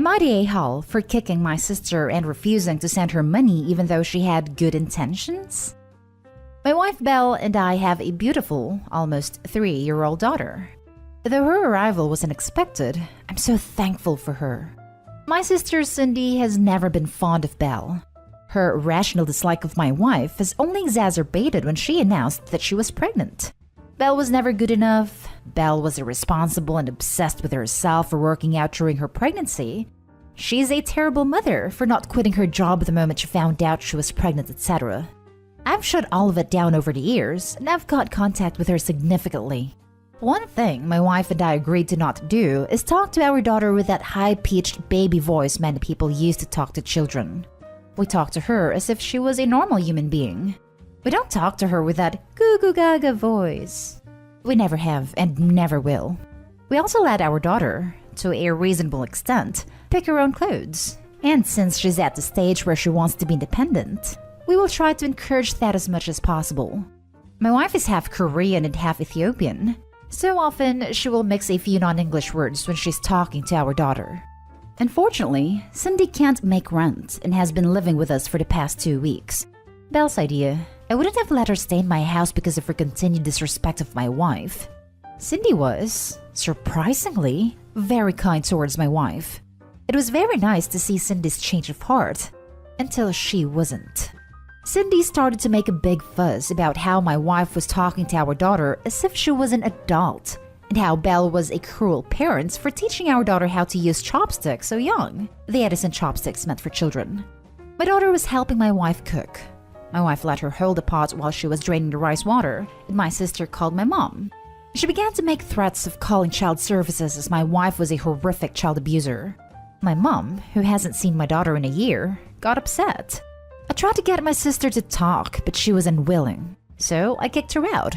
Am I the a-hole for kicking my sister and refusing to send her money even though she had good intentions? My wife Belle and I have a beautiful, almost 3-year-old daughter. Though her arrival was unexpected, I'm so thankful for her. My sister Cindy has never been fond of Belle. Her rational dislike of my wife has only exacerbated when she announced that she was pregnant. Belle was never good enough. Belle was irresponsible and obsessed with herself for working out during her pregnancy. She's a terrible mother for not quitting her job the moment she found out she was pregnant, etc. I've shut all of it down over the years, and I've got contact with her significantly. One thing my wife and I agreed to not do is talk to our daughter with that high-pitched baby voice many people use to talk to children. We talk to her as if she was a normal human being. We don't talk to her with that goo-goo-gaga voice. We never have and never will. We also let our daughter, to a reasonable extent, pick her own clothes. And since she's at the stage where she wants to be independent, we will try to encourage that as much as possible. My wife is half Korean and half Ethiopian, so often she will mix a few non-English words when she's talking to our daughter. Unfortunately, Cindy can't make rent and has been living with us for the past 2 weeks. Belle's idea: I wouldn't have let her stay in my house because of her continued disrespect of my wife. Cindy was, surprisingly, very kind towards my wife. It was very nice to see Cindy's change of heart, until she wasn't. Cindy started to make a big fuss about how my wife was talking to our daughter as if she was an adult, and how Belle was a cruel parent for teaching our daughter how to use chopsticks so young. The Edison chopsticks meant for children. My daughter was helping my wife cook. My wife let her hold the pot while she was draining the rice water, and my sister called my mom. She began to make threats of calling child services as my wife was a horrific child abuser. My mom, who hasn't seen my daughter in a year, got upset. I tried to get my sister to talk, but she was unwilling, so I kicked her out.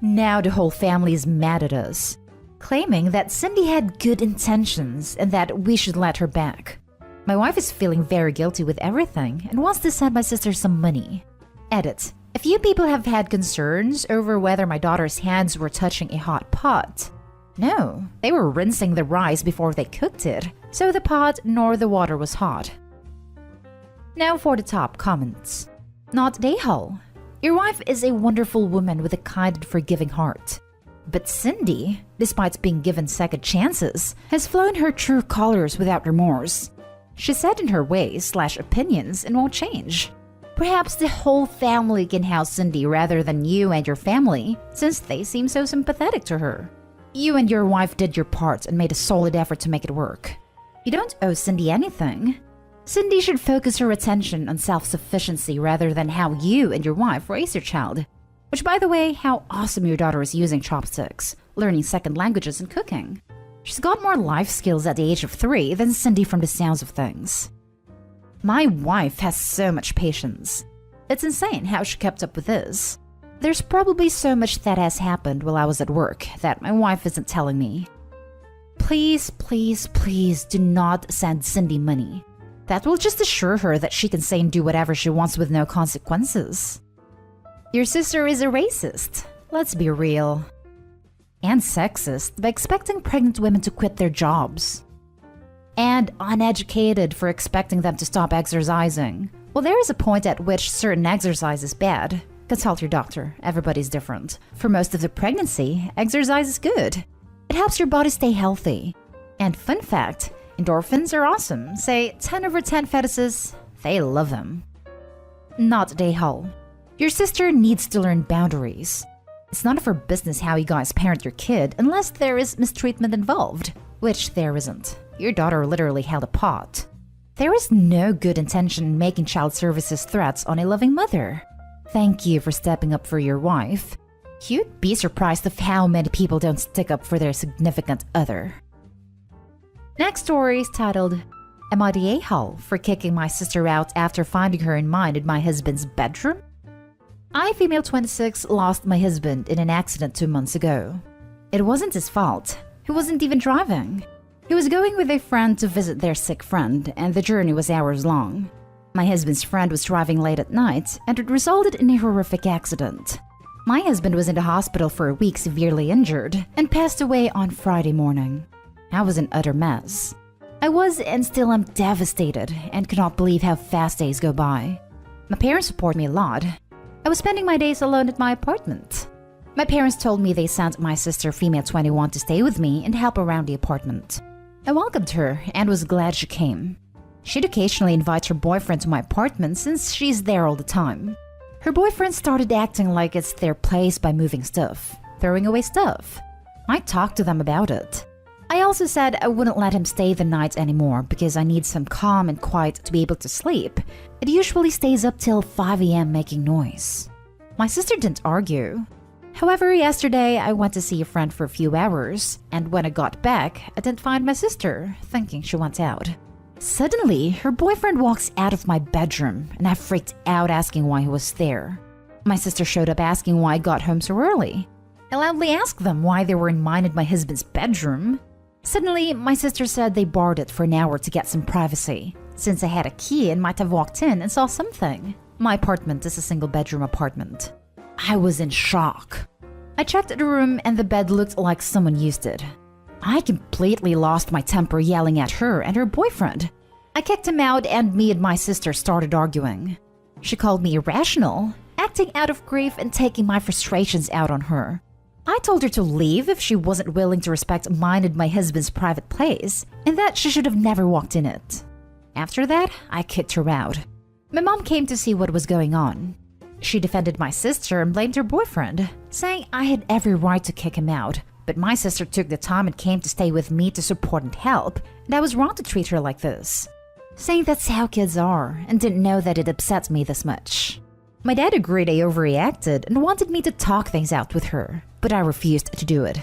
Now the whole family is mad at us, claiming that Cindy had good intentions and that we should let her back. My wife is feeling very guilty with everything and wants to send my sister some money. Edit: a few people have had concerns over whether my daughter's hands were touching a hot pot. No, they were rinsing the rice before they cooked it, so the pot nor the water was hot. Now for the top comments. Not Dayhall. Your wife is a wonderful woman with a kind and forgiving heart. But Cindy, despite being given second chances, has flown her true colors without remorse. She's set in her ways/opinions and won't change. Perhaps the whole family can house Cindy rather than you and your family, since they seem so sympathetic to her. You and your wife did your part and made a solid effort to make it work. You don't owe Cindy anything. Cindy should focus her attention on self-sufficiency rather than how you and your wife raise your child. Which, by the way, how awesome your daughter is using chopsticks, learning second languages and cooking. She's got more life skills at the age of 3 than Cindy from the sounds of things. My wife has so much patience. It's insane how she kept up with this. There's probably so much that has happened while I was at work that my wife isn't telling me. Please, please, please do not send Cindy money. That will just assure her that she can say and do whatever she wants with no consequences. Your sister is a racist. Let's be real. And sexist by expecting pregnant women to quit their jobs. And uneducated for expecting them to stop exercising. Well, there is a point at which certain exercise is bad. Consult your doctor. Everybody's different. For most of the pregnancy, exercise is good. It helps your body stay healthy. And fun fact, endorphins are awesome. Say 10 over 10 fetuses, they love them. Not Dayhall. Your sister needs to learn boundaries. It's none of her business how you guys parent your kid unless there is mistreatment involved, which there isn't. Your daughter literally held a pot. There is no good intention in making child services threats on a loving mother. Thank you for stepping up for your wife. You'd be surprised of how many people don't stick up for their significant other. Next story is titled, Am I the a-hole for kicking my sister out after finding her in mine in my husband's bedroom? I, female 26, lost my husband in an accident 2 months ago. It wasn't his fault. He wasn't even driving. He was going with a friend to visit their sick friend, and the journey was hours long. My husband's friend was driving late at night, and it resulted in a horrific accident. My husband was in the hospital for a week severely injured and passed away on Friday morning. I was an utter mess. I was and still am devastated and cannot believe how fast days go by. My parents support me a lot. I was spending my days alone at my apartment. My parents told me they sent my sister, female 21, to stay with me and help around the apartment. I welcomed her and was glad she came. She'd occasionally invite her boyfriend to my apartment since she's there all the time. Her boyfriend started acting like it's their place by moving stuff, throwing away stuff. I talked to them about it. I also said I wouldn't let him stay the night anymore because I need some calm and quiet to be able to sleep. It usually stays up till 5 a.m. making noise. My sister didn't argue. However, yesterday I went to see a friend for a few hours, and when I got back, I didn't find my sister, thinking she went out. Suddenly, her boyfriend walks out of my bedroom, and I freaked out asking why he was there. My sister showed up asking why I got home so early. I loudly asked them why they were in mine and my husband's bedroom. Suddenly, my sister said they borrowed it for an hour to get some privacy, since I had a key and might have walked in and saw something. My apartment is a single-bedroom apartment. I was in shock. I checked the room and the bed looked like someone used it. I completely lost my temper yelling at her and her boyfriend. I kicked him out and me and my sister started arguing. She called me irrational, acting out of grief and taking my frustrations out on her. I told her to leave if she wasn't willing to respect mine and my husband's private place, and that she should have never walked in it. After that, I kicked her out. My mom came to see what was going on. She defended my sister and blamed her boyfriend, saying I had every right to kick him out, but my sister took the time and came to stay with me to support and help, and I was wrong to treat her like this, saying that's how kids are, and didn't know that it upset me this much. My dad agreed I overreacted and wanted me to talk things out with her, but I refused to do it.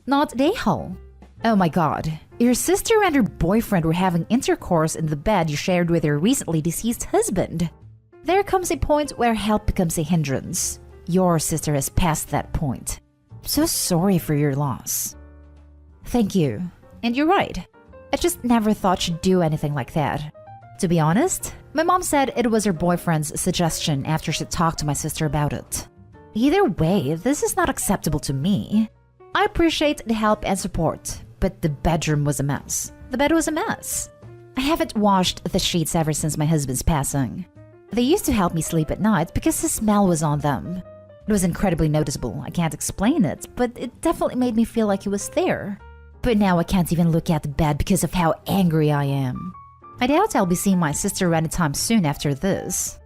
Not Dayhall. Oh my god, your sister and her boyfriend were having intercourse in the bed you shared with your recently deceased husband. There comes a point where help becomes a hindrance. Your sister has passed that point. I'm so sorry for your loss. Thank you. And you're right. I just never thought she'd do anything like that. To be honest, my mom said it was her boyfriend's suggestion after she talked to my sister about it. Either way, this is not acceptable to me. I appreciate the help and support, but the bedroom was a mess. The bed was a mess. I haven't washed the sheets ever since my husband's passing. They used to help me sleep at night because the smell was on them. It was incredibly noticeable. I can't explain it, but it definitely made me feel like he was there. But now I can't even look at the bed because of how angry I am. I doubt I'll be seeing my sister anytime soon after this.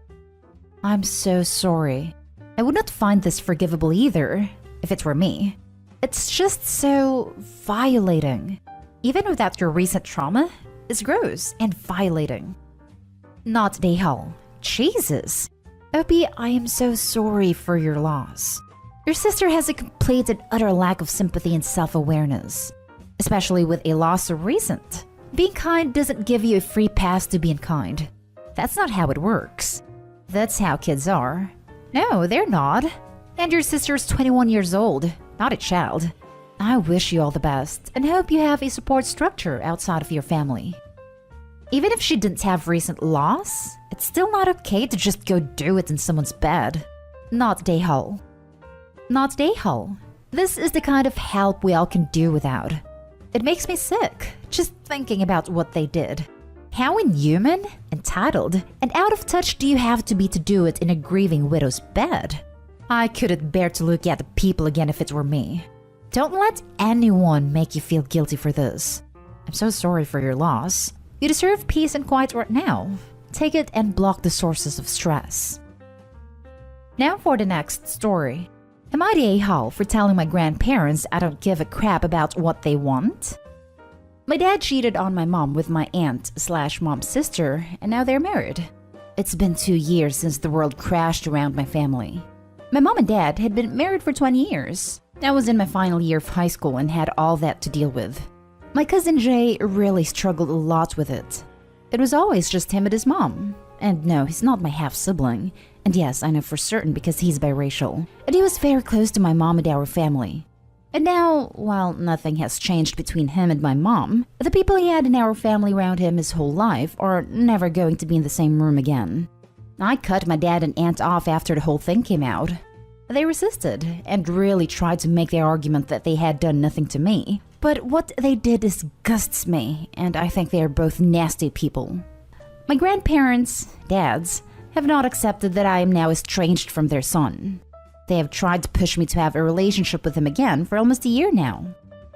I'm so sorry. I would not find this forgivable either, if it were me. It's just so violating. Even without your recent trauma, it's gross and violating. Not Dayhall. Jesus. Opie, I am so sorry for your loss. Your sister has a complete and utter lack of sympathy and self-awareness, especially with a loss so recent. Being kind doesn't give you a free pass to being kind. That's not how it works. That's how kids are. No, they're not. And your sister is 21 years old, not a child. I wish you all the best and hope you have a support structure outside of your family. Even if she didn't have recent loss, it's still not okay to just go do it in someone's bed. Not Dayhall. Not Dayhall. This is the kind of help we all can do without. It makes me sick, just thinking about what they did. How inhuman, entitled, and out of touch do you have to be to do it in a grieving widow's bed? I couldn't bear to look at the people again if it were me. Don't let anyone make you feel guilty for this. I'm so sorry for your loss. You deserve peace and quiet right now. Take it and block the sources of stress. Now for the next story. Am I the a-hole for telling my grandparents I don't give a crap about what they want? My dad cheated on my mom with my aunt/mom's sister, and now they're married. It's been 2 years since the world crashed around my family. My mom and dad had been married for 20 years. I was in my final year of high school and had all that to deal with. My cousin Jay really struggled a lot with it. It was always just him and his mom. And no, he's not my half-sibling. And yes, I know for certain because he's biracial. And he was very close to my mom and our family. And now, while nothing has changed between him and my mom, the people he had in our family around him his whole life are never going to be in the same room again. I cut my dad and aunt off after the whole thing came out. They resisted and really tried to make their argument that they had done nothing to me. But what they did disgusts me, and I think they are both nasty people. My grandparents, dads, have not accepted that I am now estranged from their son. They have tried to push me to have a relationship with him again for almost a year now.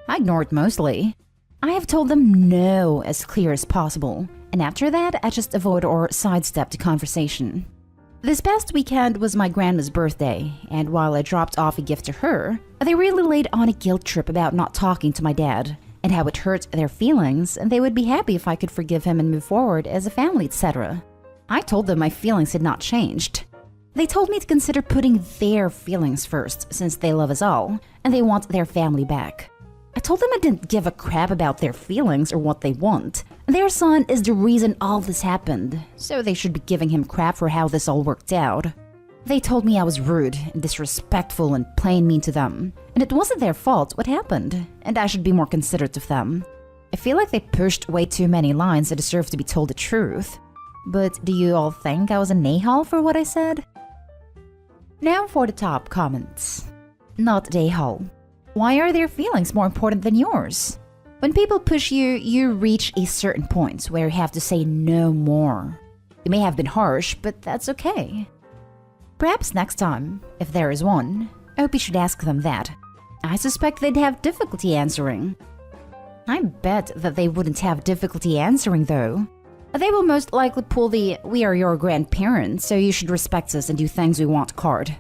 I ignored mostly. I have told them no as clear as possible, and after that I just avoid or sidestep the conversation. This past weekend was my grandma's birthday, and while I dropped off a gift to her, they really laid on a guilt trip about not talking to my dad, and how it hurt their feelings, and they would be happy if I could forgive him and move forward as a family, etc. I told them my feelings had not changed. They told me to consider putting their feelings first, since they love us all, and they want their family back. I told them I didn't give a crap about their feelings or what they want. Their son is the reason all this happened, so they should be giving him crap for how this all worked out. They told me I was rude and disrespectful and plain mean to them, and it wasn't their fault what happened, and I should be more considerate of them. I feel like they pushed way too many lines and deserve to be told the truth. But do you all think I was an a-hole for what I said? Now for the top comments. Not a-hole. Why are their feelings more important than yours? When people push you, you reach a certain point where you have to say no more. You may have been harsh, but that's okay. Perhaps next time, if there is one, I hope you should ask them that. I suspect they'd have difficulty answering. I bet that they wouldn't have difficulty answering though. They will most likely pull the "we are your grandparents, so you should respect us and do things we want" card.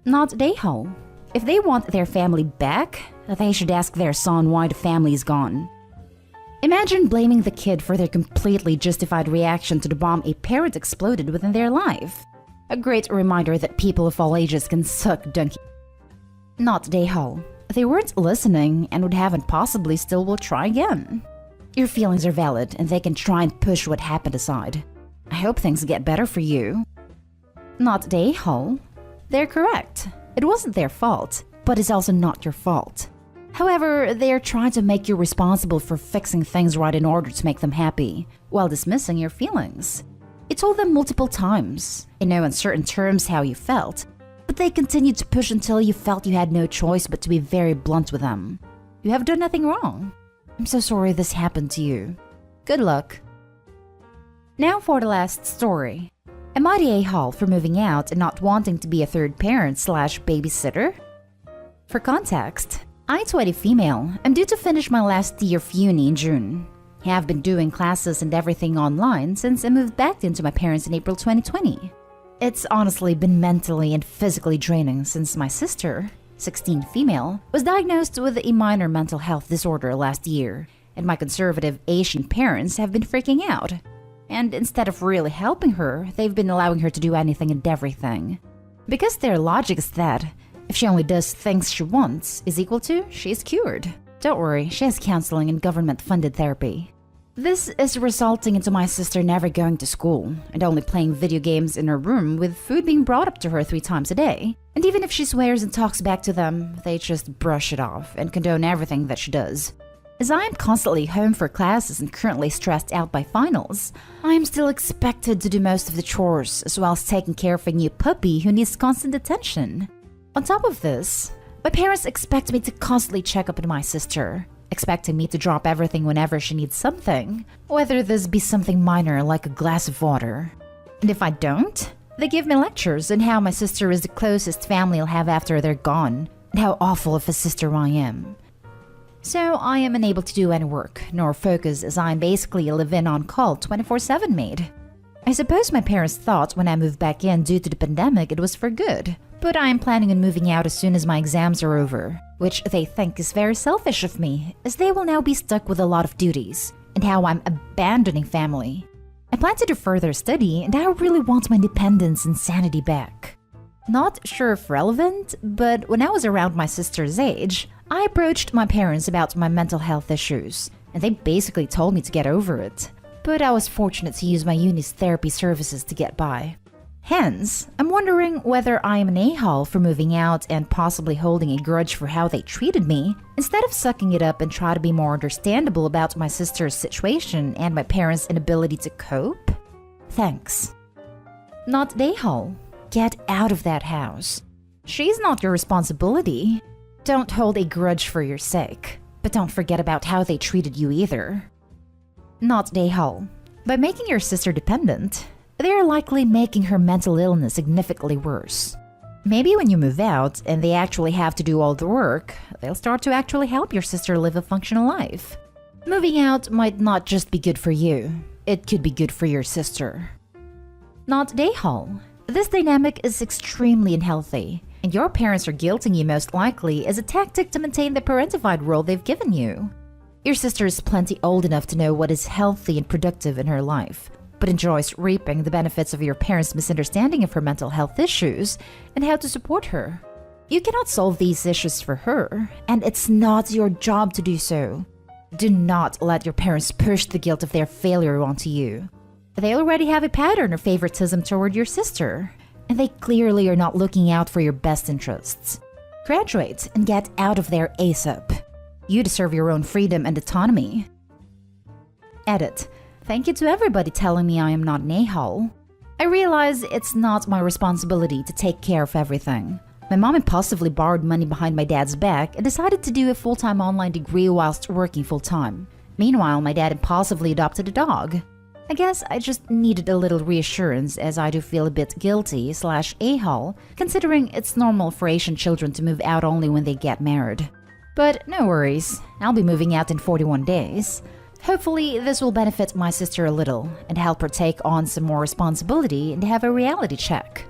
Not a-hole. If they want their family back, they should ask their son why the family is gone. Imagine blaming the kid for their completely justified reaction to the bomb a parent exploded within their life. A great reminder that people of all ages can suck donkey. Not a-hole. They weren't listening and would haven't possibly still will try again. Your feelings are valid and they can try and push what happened aside. I hope things get better for you. Not a-hole. They're correct. It wasn't their fault, but it's also not your fault. However, they are trying to make you responsible for fixing things right in order to make them happy, while dismissing your feelings. You told them multiple times, in no uncertain terms, how you felt, but they continued to push until you felt you had no choice but to be very blunt with them. You have done nothing wrong. I'm so sorry this happened to you. Good luck. Now for the last story. Am I the a-hole for moving out and not wanting to be a third parent / babysitter? For context, I'm 20 female. I'm due to finish my last year of uni in June. I have been doing classes and everything online since I moved back into my parents in April 2020. It's honestly been mentally and physically draining since my sister, 16 female, was diagnosed with a minor mental health disorder last year, and my conservative Asian parents have been freaking out. And instead of really helping her, they've been allowing her to do anything and everything. Because their logic is that if she only does things she wants is equal to she's cured. Don't worry, she has counseling and government-funded therapy. This is resulting into my sister never going to school and only playing video games in her room with food being brought up to her 3 times a day. And even if she swears and talks back to them, they just brush it off and condone everything that she does. As I am constantly home for classes and currently stressed out by finals, I am still expected to do most of the chores as well as taking care of a new puppy who needs constant attention. On top of this, my parents expect me to constantly check up on my sister, expecting me to drop everything whenever she needs something, whether this be something minor like a glass of water. And if I don't, they give me lectures on how my sister is the closest family I'll have after they're gone, and how awful of a sister I am. So I am unable to do any work, nor focus, as I am basically a live-in on-call 24/7 maid. I suppose my parents thought when I moved back in due to the pandemic it was for good, but I am planning on moving out as soon as my exams are over, which they think is very selfish of me, as they will now be stuck with a lot of duties, and how I'm abandoning family. I plan to do further study, and I really want my independence and sanity back. Not sure if relevant, but when I was around my sister's age, I approached my parents about my mental health issues, and they basically told me to get over it. But I was fortunate to use my uni's therapy services to get by. Hence, I'm wondering whether I am an a-hole for moving out and possibly holding a grudge for how they treated me, instead of sucking it up and try to be more understandable about my sister's situation and my parents' inability to cope? Thanks. Not a-hole. Get out of that house. She's not your responsibility. Don't hold a grudge for your sake. But don't forget about how they treated you either. Not a-hole. By making your sister dependent, they are likely making her mental illness significantly worse. Maybe when you move out and they actually have to do all the work, they'll start to actually help your sister live a functional life. Moving out might not just be good for you, it could be good for your sister. Not a-hole. This dynamic is extremely unhealthy, and your parents are guilting you most likely as a tactic to maintain the parentified role they've given you. Your sister is plenty old enough to know what is healthy and productive in her life, but enjoys reaping the benefits of your parents' misunderstanding of her mental health issues and how to support her. You cannot solve these issues for her, and it's not your job to do so. Do not let your parents push the guilt of their failure onto you. They already have a pattern of favoritism toward your sister, and they clearly are not looking out for your best interests. Graduate and get out of there ASAP. You deserve your own freedom and autonomy. Edit. Thank you to everybody telling me I am not an a-hole. I realize it's not my responsibility to take care of everything. My mom impulsively borrowed money behind my dad's back and decided to do a full-time online degree whilst working full-time. Meanwhile, my dad impulsively adopted a dog. I guess I just needed a little reassurance, as I do feel a bit guilty/a-hole, considering it's normal for Asian children to move out only when they get married. But no worries, I'll be moving out in 41 days. Hopefully, this will benefit my sister a little and help her take on some more responsibility and have a reality check.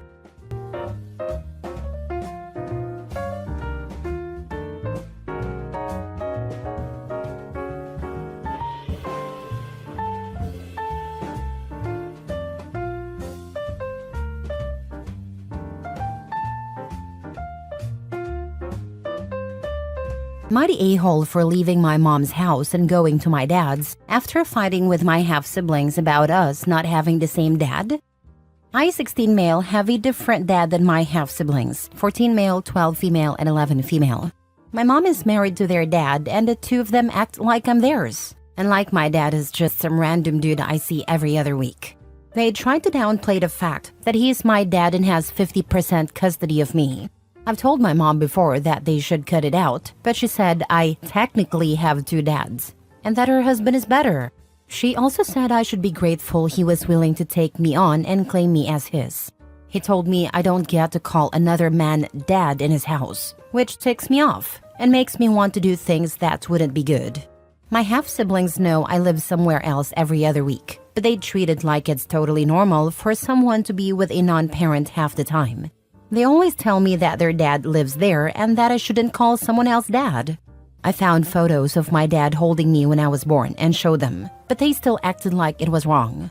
Mighty a-hole for leaving my mom's house and going to my dad's after fighting with my half-siblings about us not having the same dad. I, 16 male, have a different dad than my half-siblings, 14 male, 12 female, and 11 female. My mom is married to their dad, and the two of them act like I'm theirs. And like my dad is just some random dude I see every other week. They tried to downplay the fact that he is my dad and has 50% custody of me. I've told my mom before that they should cut it out, but she said I technically have two dads, and that her husband is better. She also said I should be grateful he was willing to take me on and claim me as his. He told me I don't get to call another man dad in his house, which ticks me off and makes me want to do things that wouldn't be good. My half-siblings know I live somewhere else every other week, but they treat it like it's totally normal for someone to be with a non-parent half the time. They always tell me that their dad lives there and that I shouldn't call someone else dad. I found photos of my dad holding me when I was born and showed them, but they still acted like it was wrong.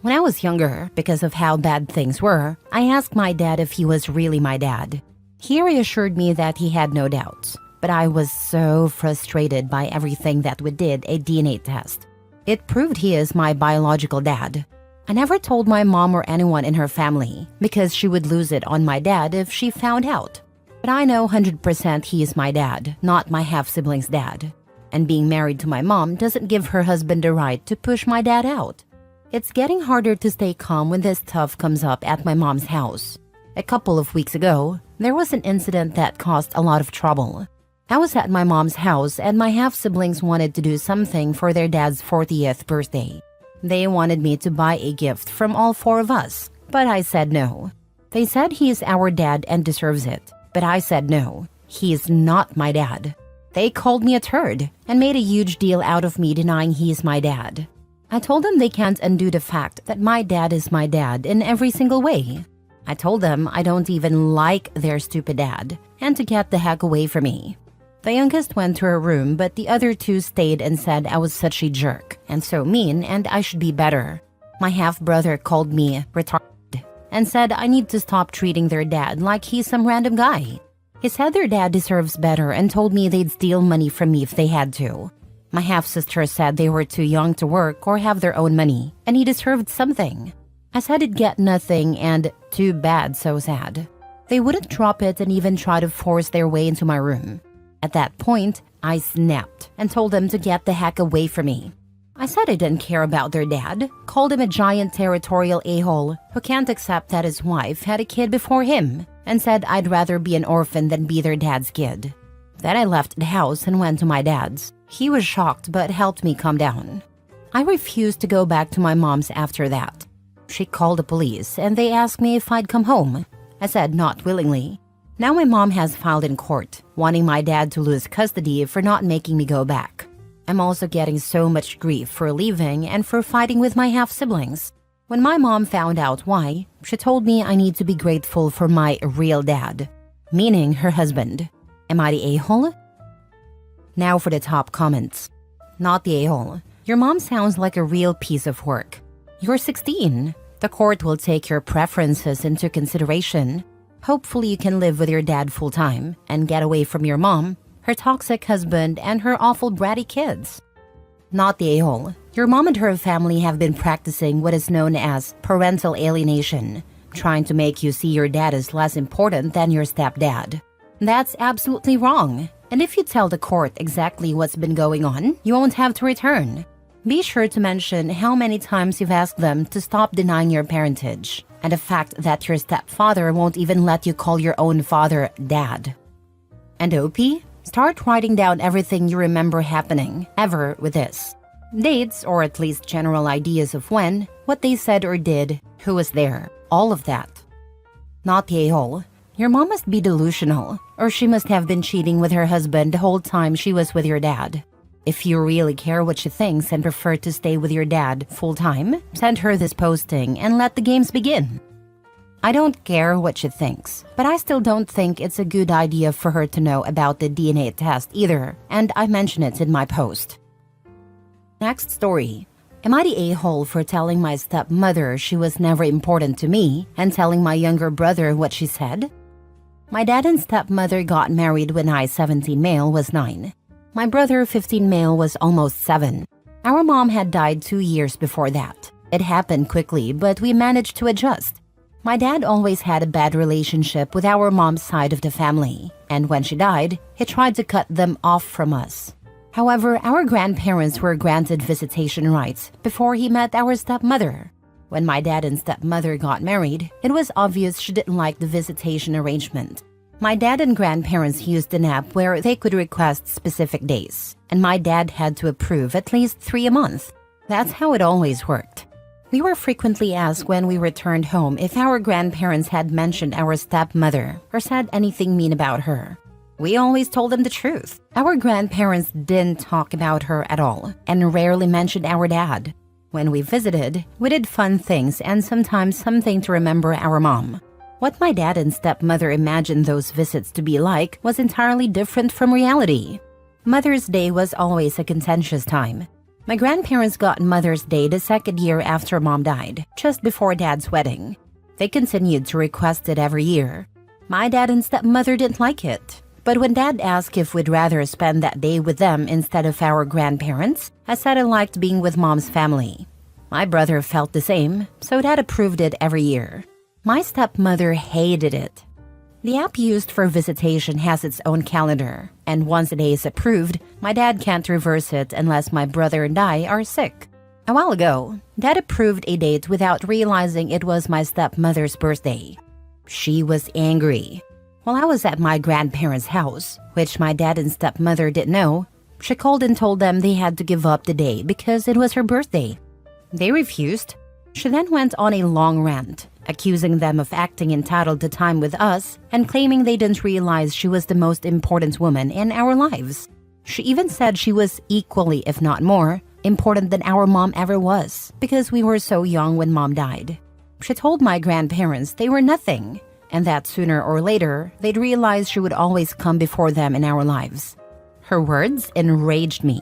When I was younger, because of how bad things were, I asked my dad if he was really my dad. He reassured me that he had no doubts, but I was so frustrated by everything that we did a DNA test. It proved he is my biological dad. I never told my mom or anyone in her family because she would lose it on my dad if she found out. But I know 100% he is my dad, not my half-sibling's dad. And being married to my mom doesn't give her husband the right to push my dad out. It's getting harder to stay calm when this stuff comes up at my mom's house. A couple of weeks ago, there was an incident that caused a lot of trouble. I was at my mom's house and my half-siblings wanted to do something for their dad's 40th birthday. They wanted me to buy a gift from all four of us, but I said no. They said he is our dad and deserves it, but I said no. He is not my dad. They called me a turd and made a huge deal out of me denying he is my dad. I told them they can't undo the fact that my dad is my dad in every single way. I told them I don't even like their stupid dad and to get the heck away from me. The youngest went to her room, but the other two stayed and said I was such a jerk and so mean and I should be better. My half-brother called me retarded and said I need to stop treating their dad like he's some random guy. He said their dad deserves better and told me they'd steal money from me if they had to. My half-sister said they were too young to work or have their own money and he deserved something. I said he'd get nothing and too bad, so sad. They wouldn't drop it and even try to force their way into my room. At that point, I snapped and told them to get the heck away from me. I said I didn't care about their dad, called him a giant territorial a-hole who can't accept that his wife had a kid before him, and said I'd rather be an orphan than be their dad's kid. Then I left the house and went to my dad's. He was shocked but helped me calm down. I refused to go back to my mom's after that. She called the police and they asked me if I'd come home. I said not willingly. Now my mom has filed in court, wanting my dad to lose custody for not making me go back. I'm also getting so much grief for leaving and for fighting with my half-siblings. When my mom found out why, she told me I need to be grateful for my real dad, meaning her husband. Am I the a-hole? Now for the top comments. Not the a-hole. Your mom sounds like a real piece of work. You're 16. The court will take your preferences into consideration. Hopefully you can live with your dad full-time and get away from your mom, her toxic husband, and her awful bratty kids. Not the a-hole. Your mom and her family have been practicing what is known as parental alienation, trying to make you see your dad as less important than your stepdad. That's absolutely wrong. And if you tell the court exactly what's been going on, you won't have to return. Be sure to mention how many times you've asked them to stop denying your parentage, and the fact that your stepfather won't even let you call your own father dad. And OP, start writing down everything you remember happening ever with this. Dates, or at least general ideas of when, what they said or did, who was there, all of that. Not the a-hole. Your mom must be delusional, or she must have been cheating with her husband the whole time she was with your dad. If you really care what she thinks and prefer to stay with your dad full-time, send her this posting and let the games begin. I don't care what she thinks, but I still don't think it's a good idea for her to know about the DNA test either, and I mention it in my post. Next story. Am I the a-hole for telling my stepmother she was never important to me and telling my younger brother what she said? My dad and stepmother got married when I, 17 male, was 9. My brother, 15 male, was almost 7. Our mom had died 2 years before that. It happened quickly, but we managed to adjust. My dad always had a bad relationship with our mom's side of the family, and when she died, he tried to cut them off from us. However, our grandparents were granted visitation rights before he met our stepmother. When my dad and stepmother got married, it was obvious she didn't like the visitation arrangement. My dad and grandparents used an app where they could request specific days, and my dad had to approve at least 3 a month. That's how it always worked. We were frequently asked when we returned home if our grandparents had mentioned our stepmother or said anything mean about her. We always told them the truth. Our grandparents didn't talk about her at all and rarely mentioned our dad. When we visited, we did fun things and sometimes something to remember our mom. What my dad and stepmother imagined those visits to be like was entirely different from reality. Mother's Day was always a contentious time. My grandparents got Mother's Day the 2nd year after Mom died, just before Dad's wedding. They continued to request it every year. My dad and stepmother didn't like it. But when Dad asked if we'd rather spend that day with them instead of our grandparents, I said I liked being with Mom's family. My brother felt the same, so Dad approved it every year. My stepmother hated it. The app used for visitation has its own calendar, and once a day is approved, my dad can't reverse it unless my brother and I are sick. A while ago, Dad approved a date without realizing it was my stepmother's birthday. She was angry. While I was at my grandparents' house, which my dad and stepmother didn't know, she called and told them they had to give up the day because it was her birthday. They refused. She then went on a long rant, accusing them of acting entitled to time with us and claiming they didn't realize she was the most important woman in our lives. She even said she was equally, if not more, important than our mom ever was because we were so young when Mom died. She told my grandparents they were nothing, and that sooner or later, they'd realize she would always come before them in our lives. Her words enraged me.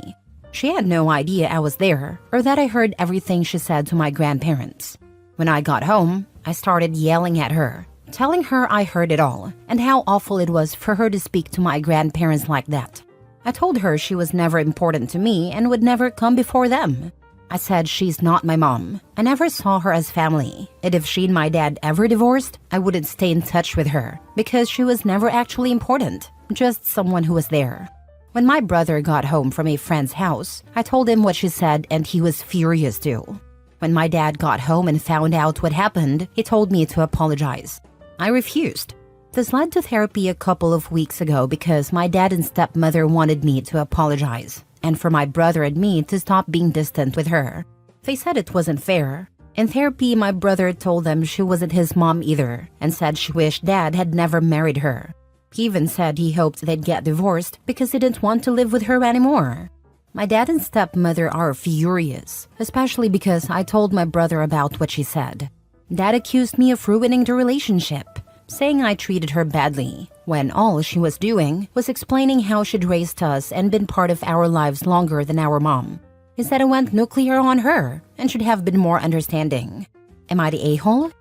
She had no idea I was there, or that I heard everything she said to my grandparents. When I got home, I started yelling at her, telling her I heard it all, and how awful it was for her to speak to my grandparents like that. I told her she was never important to me and would never come before them. I said she's not my mom. I never saw her as family, and if she and my dad ever divorced, I wouldn't stay in touch with her because she was never actually important, just someone who was there. When my brother got home from a friend's house, I told him what she said and he was furious too. When my dad got home and found out what happened, he told me to apologize. I refused. This led to therapy a couple of weeks ago because my dad and stepmother wanted me to apologize. and for my brother and me to stop being distant with her. They said it wasn't fair. In therapy, my brother told them she wasn't his mom either and said she wished Dad had never married her. He even said he hoped they'd get divorced because he didn't want to live with her anymore. My dad and stepmother are furious, especially because I told my brother about what she said. Dad accused me of ruining the relationship, saying I treated her badly, when all she was doing was explaining how she'd raised us and been part of our lives longer than our mom. He said I went nuclear on her and should have been more understanding. Am I the a-hole?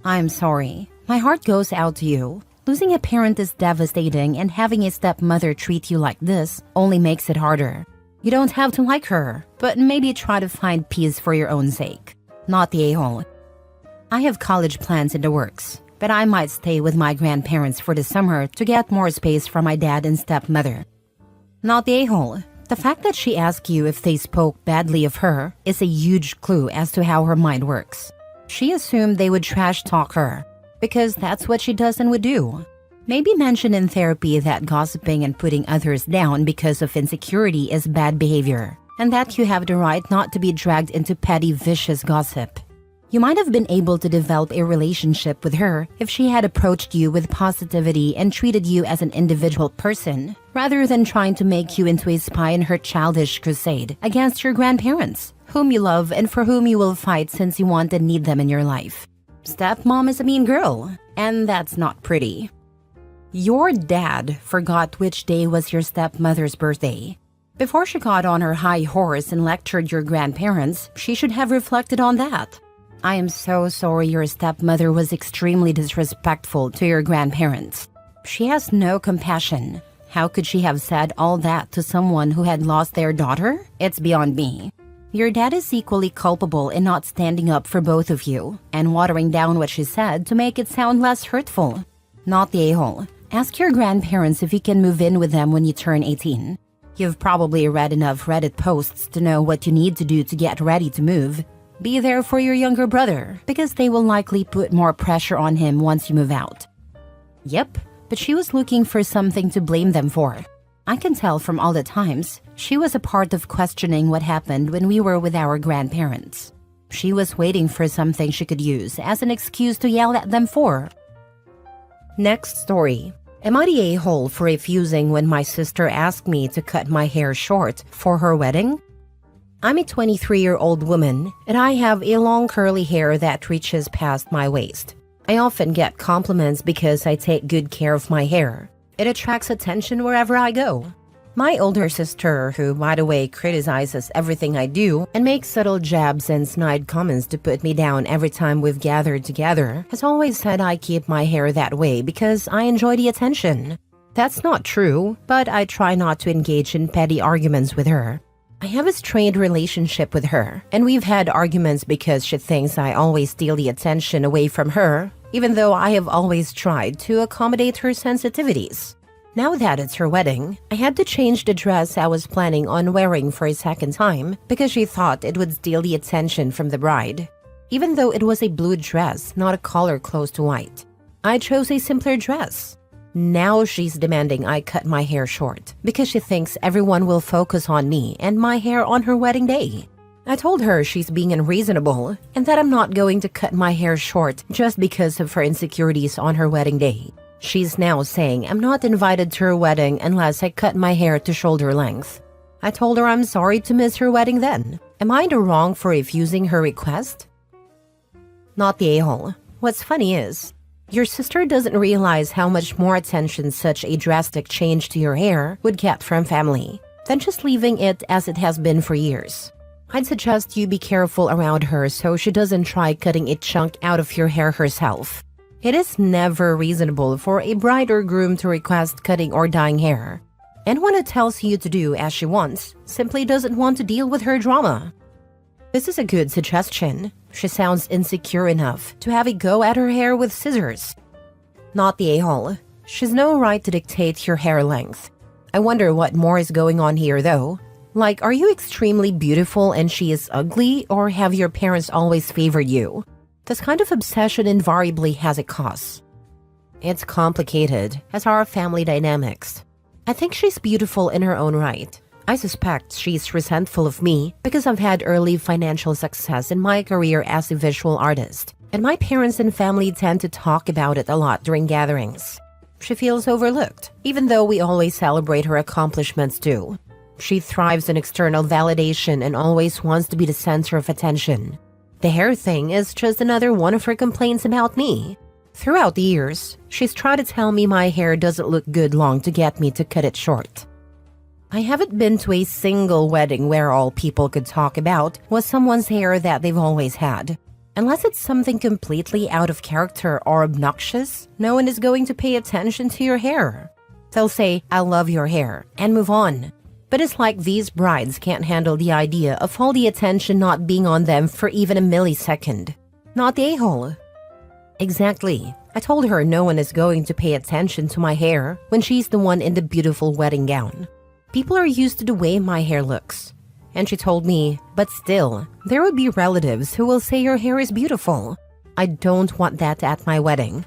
I'm sorry. My heart goes out to you. Losing a parent is devastating, and having a stepmother treat you like this only makes it harder. You don't have to like her, but maybe try to find peace for your own sake. Not the a-hole. I have college plans in the works, but I might stay with my grandparents for the summer to get more space from my dad and stepmother. Not the a-hole. The fact that she asked you if they spoke badly of her is a huge clue as to how her mind works. She assumed they would trash talk her, because that's what she does and would do. Maybe mention in therapy that gossiping and putting others down because of insecurity is bad behavior, and that you have the right not to be dragged into petty, vicious gossip. You might have been able to develop a relationship with her if she had approached you with positivity and treated you as an individual person, rather than trying to make you into a spy in her childish crusade against your grandparents, whom you love and for whom you will fight since you want and need them in your life. Stepmom is a mean girl, and that's not pretty. Your dad forgot which day was your stepmother's birthday. Before she got on her high horse and lectured your grandparents, she should have reflected on that. I am so sorry your stepmother was extremely disrespectful to your grandparents. She has no compassion. How could she have said all that to someone who had lost their daughter? It's beyond me. Your dad is equally culpable in not standing up for both of you and watering down what she said to make it sound less hurtful. Not the a-hole. Ask your grandparents if you can move in with them when you turn 18. You've probably read enough Reddit posts to know what you need to do to get ready to move. Be there for your younger brother, because they will likely put more pressure on him once you move out. Yep, but she was looking for something to blame them for. I can tell from all the times she was a part of questioning what happened when we were with our grandparents. She was waiting for something she could use as an excuse to yell at them for. Next story. Am I the a-hole for refusing when my sister asked me to cut my hair short for her wedding? I'm a 23-year-old woman, and I have a long curly hair that reaches past my waist. I often get compliments because I take good care of my hair. It attracts attention wherever I go. My older sister, who by the way criticizes everything I do and makes subtle jabs and snide comments to put me down every time we've gathered together, has always said I keep my hair that way because I enjoy the attention. That's not true, but I try not to engage in petty arguments with her. I have a strained relationship with her, and we've had arguments because she thinks I always steal the attention away from her, even though I have always tried to accommodate her sensitivities. Now that it's her wedding, I had to change the dress I was planning on wearing for a second time because she thought it would steal the attention from the bride. Even though it was a blue dress, not a color close to white, I chose a simpler dress. Now she's demanding I cut my hair short because she thinks everyone will focus on me and my hair on her wedding day. I told her she's being unreasonable and that I'm not going to cut my hair short just because of her insecurities on her wedding day. She's now saying I'm not invited to her wedding unless I cut my hair to shoulder length. I told her I'm sorry to miss her wedding then. Am I in the wrong for refusing her request? Not the a-hole. What's funny is, your sister doesn't realize how much more attention such a drastic change to your hair would get from family than just leaving it as it has been for years. I'd suggest you be careful around her so she doesn't try cutting a chunk out of your hair herself. It is never reasonable for a bride or groom to request cutting or dyeing hair. Anyone who tells you to do as she wants simply doesn't want to deal with her drama. This is a good suggestion. She sounds insecure enough to have a go at her hair with scissors. Not the a-hole. She's no right to dictate your hair length. I wonder what more is going on here though. Like, are you extremely beautiful and she is ugly, or have your parents always favored you? This kind of obsession invariably has a cause. It's complicated, as are family dynamics. I think she's beautiful in her own right. I suspect she's resentful of me because I've had early financial success in my career as a visual artist, and my parents and family tend to talk about it a lot during gatherings. She feels overlooked, even though we always celebrate her accomplishments too. She thrives on external validation and always wants to be the center of attention. The hair thing is just another one of her complaints about me. Throughout the years, she's tried to tell me my hair doesn't look good long to get me to cut it short. I haven't been to a single wedding where all people could talk about was someone's hair that they've always had. Unless it's something completely out of character or obnoxious, no one is going to pay attention to your hair. They'll say, "I love your hair," and move on. But it's like these brides can't handle the idea of all the attention not being on them for even a millisecond. Not the a-hole. Exactly. I told her no one is going to pay attention to my hair when she's the one in the beautiful wedding gown. People are used to the way my hair looks. And she told me, but still, there will be relatives who will say your hair is beautiful. I don't want that at my wedding.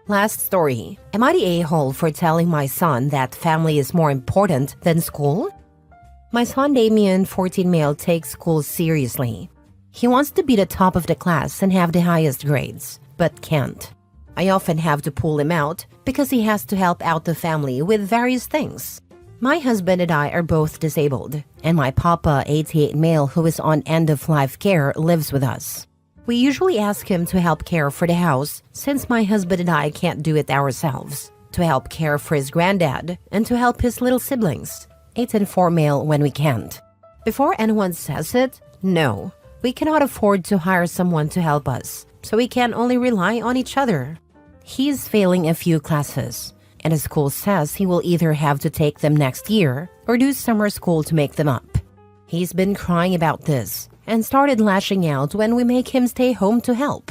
Last story. Am I the a-hole for telling my son that family is more important than school? My son Damien, 14 male, takes school seriously. He wants to be the top of the class and have the highest grades, but can't. I often have to pull him out because he has to help out the family with various things. My husband and I are both disabled, and my papa, 88 male, who is on end-of-life care, lives with us. We usually ask him to help care for the house since my husband and I can't do it ourselves, to help care for his granddad, and to help his little siblings, 8 and 4 male, when we can't. Before anyone says it, no, we cannot afford to hire someone to help us, so we can only rely on each other. He's failing a few classes, and the school says he will either have to take them next year or do summer school to make them up. He's been crying about this and started lashing out when we make him stay home to help.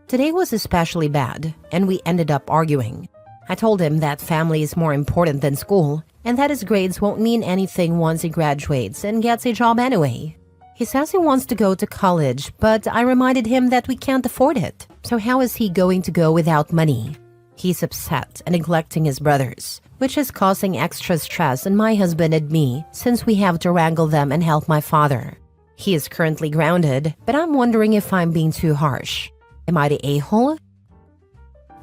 Today was especially bad, and we ended up arguing. I told him that family is more important than school, and that his grades won't mean anything once he graduates and gets a job anyway. He says he wants to go to college, but I reminded him that we can't afford it. So how is he going to go without money? He's upset and neglecting his brothers, which is causing extra stress on my husband and me since we have to wrangle them and help my father. He is currently grounded, but I'm wondering if I'm being too harsh. Am I the a-hole?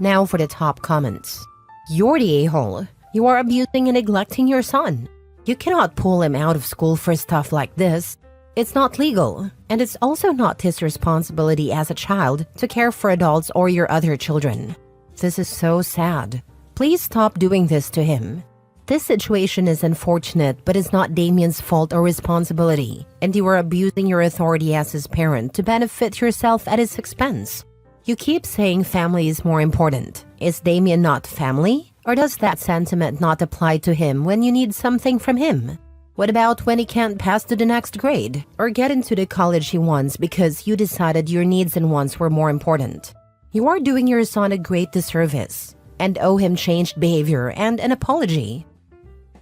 Now for the top comments. You're the a-hole. You are abusing and neglecting your son. You cannot pull him out of school for stuff like this. It's not legal, and it's also not his responsibility as a child to care for adults or your other children. This is so sad. Please stop doing this to him. This situation is unfortunate, but it's not Damien's fault or responsibility, and you are abusing your authority as his parent to benefit yourself at his expense. You keep saying family is more important. Is Damien not family? Or does that sentiment not apply to him when you need something from him? What about when he can't pass to the next grade or get into the college he wants because you decided your needs and wants were more important? You are doing your son a great disservice and owe him changed behavior and an apology.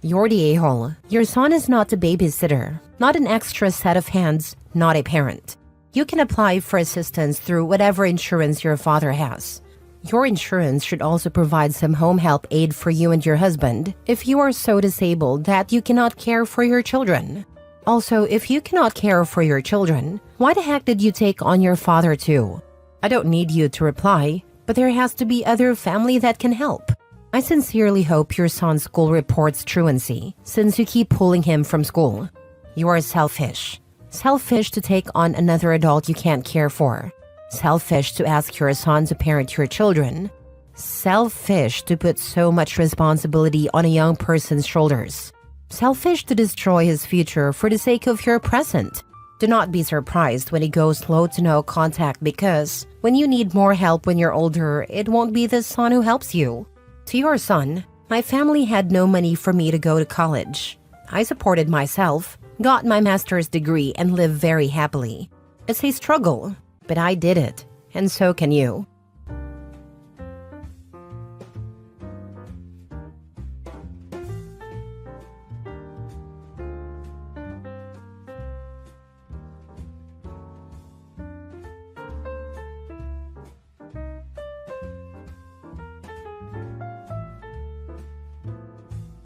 You're the a-hole. Your son is not a babysitter, not an extra set of hands, not a parent. You can apply for assistance through whatever insurance your father has. Your insurance should also provide some home help aid for you and your husband if you are so disabled that you cannot care for your children. Also, if you cannot care for your children, why the heck did you take on your father too? I don't need you to reply, but there has to be other family that can help. I sincerely hope your son's school reports truancy since you keep pulling him from school. You are selfish. Selfish to take on another adult you can't care for. Selfish to ask your son to parent your children. Selfish to put so much responsibility on a young person's shoulders. Selfish to destroy his future for the sake of your present. Do not be surprised when he goes low to no contact because when you need more help when you're older, it won't be the son who helps you. To your son, my family had no money for me to go to college. I supported myself, got my master's degree, and live very happily. It's a struggle, but I did it, and so can you.